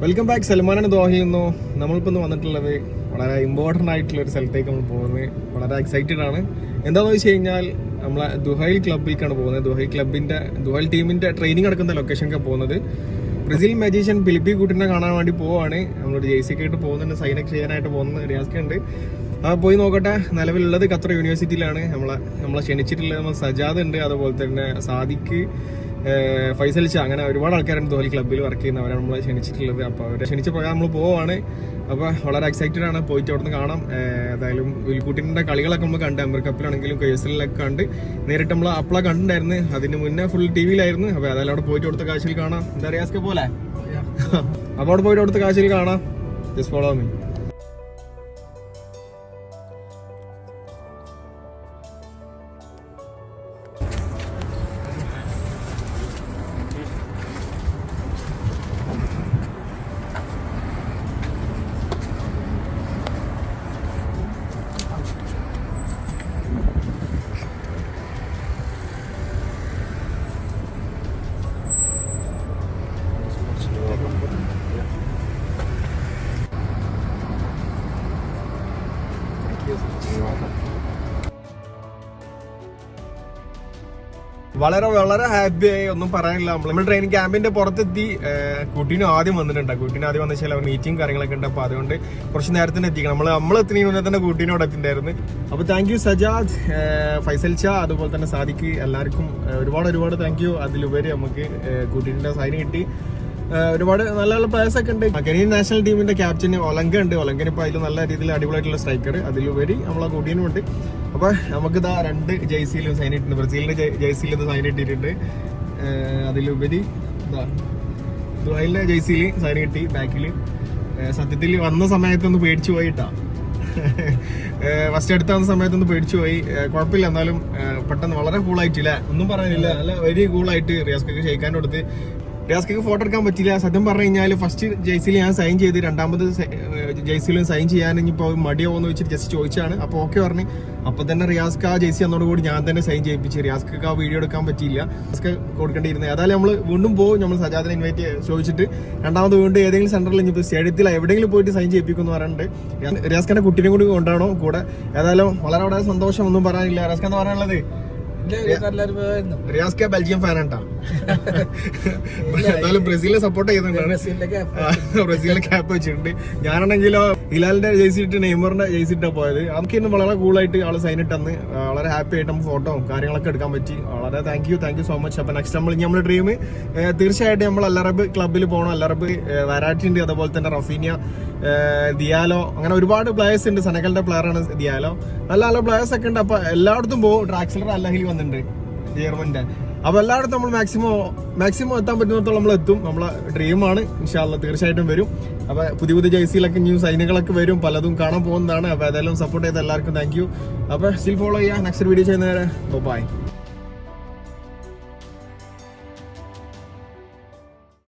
Welcome back. സൽമാനാണ് ദോഹയിൽ നിന്നു. നമ്മളിപ്പോൾ വന്നിട്ടുള്ളത് വളരെ ഇമ്പോർട്ടൻ്റ് ആയിട്ടുള്ള ഒരു സ്ഥലത്തേക്ക് നമ്മൾ പോകുന്നത്. വളരെ എക്സൈറ്റഡ് ആണ്. എന്താണെന്ന് വെച്ച് കഴിഞ്ഞാൽ നമ്മളെ ദുഹൈൽ ക്ലബിലേക്കാണ് പോകുന്നത്. ദുഹൈൽ ടീമിൻ്റെ ട്രെയിനിങ് നടക്കുന്ന ലൊക്കേഷനൊക്കെ പോകുന്നത്. ബ്രസീൽ മജീഷ്യൻ ഫിലിപ്പി കുട്ടിനെ കാണാൻ വേണ്ടി പോവാണ്. നമ്മളൊരു ജേഴ്സി ഒക്കെ ആയിട്ട് പോകുന്നുണ്ട്. സൈനൊക്കെ ചെയ്യാനായിട്ട് പോകുന്ന റിയാസ്ക ഉണ്ട്. പോയി നോക്കട്ടെ. നിലവിലുള്ളത് ഖത്തർ യൂണിവേഴ്സിറ്റിയിലാണ്. നമ്മളെ ക്ഷണിച്ചിട്ടുള്ളത് നമ്മൾ സജാദ് ഉണ്ട്, അതുപോലെ തന്നെ സാദിഖ്, ഫൈസൽ ഷാ, അങ്ങനെ ഒരുപാട് ആൾക്കാരുണ്ട് ദുഹൈൽ ക്ലബ്ബിൽ വർക്ക് ചെയ്യുന്നവരാണ് നമ്മളെ ക്ഷണിച്ചിട്ടുള്ളത്. അപ്പോൾ അവരെ ക്ഷണിച്ച പ്രകാരം നമ്മൾ പോവാണ്. അപ്പോൾ വളരെ എക്സൈറ്റഡ് ആണ്. പോയിട്ട് അവിടെ നിന്ന് കാണാം. ഏതായാലും വിൽക്കൂട്ടിൻ്റെ കളികളൊക്കെ നമ്മൾ കണ്ട്, അമീർ കപ്പിലാണെങ്കിലും KSLലൊക്കെ കണ്ട് നേരിട്ട് നമ്മൾ അപ്പള കണ്ടിട്ടുണ്ടായിരുന്നു. അതിന് മുന്നേ ഫുൾ TV-യിലായിരുന്നു. അപ്പോൾ ഏതായാലും അവിടെ പോയിട്ട് അവിടുത്തെ കാഴ്ചയിൽ കാണാം. എന്താ റിയാസ്ക പോലെ അപ്പോൾ അവിടെ പോയിട്ട് അവിടുത്തെ കാഴ്ചയിൽ കാണാം. Just follow me. വളരെ വളരെ ഹാപ്പി ആയി. ഒന്നും പറയാനില്ല. നമ്മൾ ട്രെയിനിങ് ക്യാമ്പിന്റെ പുറത്തെത്തി. കുട്ടീനും ആദ്യം വന്നിട്ടുണ്ട്. കുട്ടീനും ആദ്യം വന്നു വെച്ചാൽ അവർ മീറ്റിംഗ് കാര്യങ്ങളൊക്കെ ഉണ്ട്. അപ്പോൾ അതുകൊണ്ട് കുറച്ച് നേരത്തിന് എത്തിക്കണം. നമ്മൾ എത്തുന്നതിന് മുന്നേ തന്നെ കുട്ടീനോട് എത്തിണ്ടായിരുന്നു. അപ്പോൾ താങ്ക് യു സജാദ്, ഫൈസൽ ഷാ, അതുപോലെ തന്നെ സാദിഖ്, എല്ലാവർക്കും ഒരുപാട് താങ്ക് യു. അതിലുപരി നമുക്ക് കുട്ടീൻ്റെ സൈൻ കിട്ടി. ഒരുപാട് നല്ല നല്ല പ്ലേയേഴ്സ് ഒക്കെ ഉണ്ട്. കെനിയൻ നാഷണൽ ടീമിന്റെ ക്യാപ്റ്റൻ ഒലങ്ക ഉണ്ട്. ഒലങ്കന് ഇപ്പോൾ അതിൽ നല്ല രീതിയിൽ അടിപൊളിയായിട്ടുള്ള സ്ട്രൈക്കർ. അതിലുപരി നമ്മളെ കുട്ടീനും ഉണ്ട്. അപ്പൊ നമുക്ക് ഇതാ 2 ജേഴ്സിയിലും സൈൻ ഇട്ടിട്ടുണ്ട്. ബ്രസീലിന്റെ ജേഴ്സിയിൽ ഇത് സൈൻ ഇട്ടിട്ടുണ്ട്. അതിലുപരി ദുഹൈലിന്റെ ജേഴ്സിയിൽ സൈൻ കിട്ടി ബാക്കിൽ. സത്യത്തിൽ വന്ന സമയത്തൊന്ന് പേടിച്ചു പോയിട്ടാ. ഫസ്റ്റ് എടുത്ത വന്ന സമയത്തൊന്ന് പേടിച്ചു പോയി. കുഴപ്പമില്ല, എന്നാലും പെട്ടെന്ന് വളരെ കൂളായിട്ടില്ല, ഒന്നും പറയാനില്ല. നല്ല വെരി കൂളായിട്ട് റിയാസ്കൊക്കെ ഷെയ്ക്കാൻ കൊടുത്ത്. റിയാസ്കൊക്കെ ഫോട്ടോ എടുക്കാൻ പറ്റില്ല. സത്യം പറഞ്ഞു കഴിഞ്ഞാൽ ഫസ്റ്റ് ജേഴ്സിയിൽ ഞാൻ സൈൻ ചെയ്ത്, രണ്ടാമത് ജേഴ്സിയിലും സൈൻ ചെയ്യാൻ ഇനിയിപ്പോൾ മടിയാവോന്ന് വെച്ചിട്ട് ജസ്റ്റ് ചോദിച്ചാണ്. അപ്പോൾ ഓക്കെ പറഞ്ഞു. അപ്പോൾ തന്നെ റിയാസ്ക ആ ജേഴ്സി എന്നോട് ഞാൻ തന്നെ സൈൻ ചെയ്യിപ്പിച്ച്. റിയാസ്കൊക്കെ ആ വീഡിയോ എടുക്കാൻ പറ്റിയില്ല, റിയാസ്ക കൊടുക്കേണ്ടിയിരുന്നത്. ഏതായാലും നമ്മൾ വീണ്ടും പോകും. നമ്മൾ സജാദിനെ ഇൻവൈറ്റ് ചോദിച്ചിട്ട് രണ്ടാമത് വീണ്ടും ഏതെങ്കിലും സെന്ററിൽ ഇനിയിപ്പോൾ സ്റ്റേഡിയത്തിൽ എവിടെയെങ്കിലും പോയിട്ട് സൈൻ ചെയ്യിപ്പിക്കുമെന്ന് പറയുന്നുണ്ട്. റിയാസ്കന്റെ കുട്ടീനെ കൂടി കൊണ്ടാണോ കൂടെ. ഏതായാലും വളരെ സന്തോഷം. ഒന്നും പറയാനില്ല. റിയാസ്ക എന്ന് പറയാനുള്ളത്, റിയാസ്ക ബെൽജിയം ഫാനാട്ടാ. എന്നാലും ബ്രസീലിനെ സപ്പോർട്ട് ചെയ്യുന്നുണ്ടാണ്. ബ്രസീലിന്റെ ക്യാപ്പ് വെച്ചിട്ടുണ്ട്. ഞാനാണെങ്കിലോ ഹിലാലിന്റെ ജേഴ്സി ഇട്ട് നെയ്മറിന്റെ ജേഴ്സി ഇട്ടാ പോയത്. നമുക്ക് ഇന്ന് വളരെ കൂളായിട്ട് ആള് സൈൻ ഇട്ടെന്ന് വളരെ ഹാപ്പി ആയിട്ട് നമുക്ക് ഫോട്ടോ കാര്യങ്ങളൊക്കെ എടുക്കാൻ പറ്റി. വളരെ താങ്ക് യു സോ മച്ച്. അപ്പൊ നെക്സ്റ്റ് നമ്മുടെ ഡ്രീം തീർച്ചയായിട്ടും നമ്മൾ അൽ അറബ് ക്ലബ്ബിൽ പോകണം. അൽ അറബ് വരാറ്റി ഉണ്ട്, അതുപോലെ തന്നെ റഫീനിയ, ദിയാലോ, അങ്ങനെ ഒരുപാട് പ്ലേയേഴ്സ് ഉണ്ട്. സെനഗലിന്റെ പ്ലെയർ ആണ് ദിയാലോ. നല്ല പ്ലേയേഴ്സ് ഒക്കെ ഉണ്ട്. അപ്പൊ എല്ലായിടത്തും പോകും. ഡ്രാക്സ്ലർ അല്ലഹിൽ വന്നിട്ടുണ്ട്, ജർമ്മന്റെ. അപ്പൊ എല്ലായിടത്തും നമ്മൾ മാക്സിമം എത്താൻ പറ്റുന്നിടത്തോളം നമ്മൾ എത്തും. നമ്മളെ ഡ്രീമാണ്. ഇൻഷാ അല്ലാഹ് തീർച്ചയായിട്ടും വരും. അപ്പൊ പുതിയ ജേഴ്സിയിലൊക്കെ ന്യൂ സൈനുകളൊക്കെ വരും. പലതും കാണാൻ പോകുന്നതാണ്. അപ്പൊ ഏതായാലും സപ്പോർട്ട് ചെയ്ത എല്ലാവർക്കും താങ്ക് യു. അപ്പൊ സ്റ്റിൽ ഫോളോ ചെയ്യാം. നെക്സ്റ്റ് വീഡിയോ ചെയ്യുന്നവരെ ബൈ.